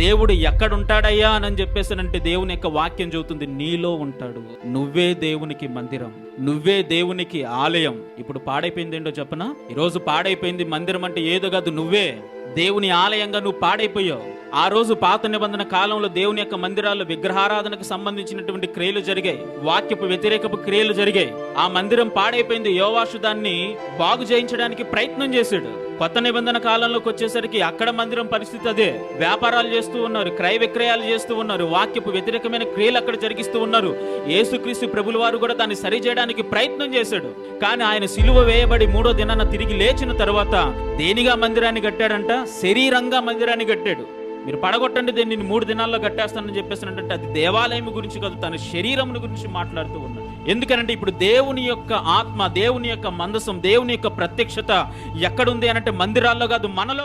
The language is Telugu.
దేవుడు ఎక్కడుంటాడయ్యా అని చెప్పేసానంటే దేవుని యొక్క వాక్యం చెబుతుంది, నీలో ఉంటాడు. నువ్వే దేవునికి మందిరం, నువ్వే దేవునికి ఆలయం. ఇప్పుడు పాడైపోయింది ఏంటో చెప్పనా? ఈరోజు పాడైపోయింది మందిరం అంటే ఏదో కాదు, నువ్వే దేవుని ఆలయంగా నువ్వు పాడైపోయావు. ఆ రోజు పాత నిబంధన కాలంలో దేవుని యొక్క మందిరాల్లో విగ్రహారాధనకు సంబంధించినటువంటి క్రియలు జరిగాయి, వాక్యపు వ్యతిరేకపు క్రియలు జరిగాయి. ఆ మందిరం పాడైపోయింది. యోవాషు దాన్ని బాగు చేయించడానికి ప్రయత్నం చేశాడు. కొత్త నిబంధన కాలంలోకి వచ్చేసరికి అక్కడ మందిరం పరిస్థితి అదే. వ్యాపారాలు చేస్తూ ఉన్నారు, క్రయ విక్రయాలు చేస్తూ ఉన్నారు, వాక్యపు వ్యతిరేకమైన క్రియలు అక్కడ జరిగిస్తూ ఉన్నారు. యేసుక్రీస్తు ప్రభుల వారు కూడా దాన్ని సరి చేయడానికి ప్రయత్నం చేశాడు. కానీ ఆయన సిలువ వేయబడి 3వ దినాన తిరిగి లేచిన తర్వాత దేనిగా మందిరాన్ని కట్టాడంట? శరీరంగా మందిరాన్ని కట్టాడు. మీరు పడగొట్టండి, దీన్ని 3 దినాల్లో కట్టేస్తానని చెప్పేసానంటే అది దేవాలయం గురించి కాదు, తన శరీరం గురించి మాట్లాడుతూ ఉన్నాడు. ఎందుకనంటే ఇప్పుడు దేవుని యొక్క ఆత్మ, దేవుని యొక్క మందసం, దేవుని యొక్క ప్రత్యక్షత ఎక్కడుంది అనంటే మందిరాల్లో కాదు, మనలో.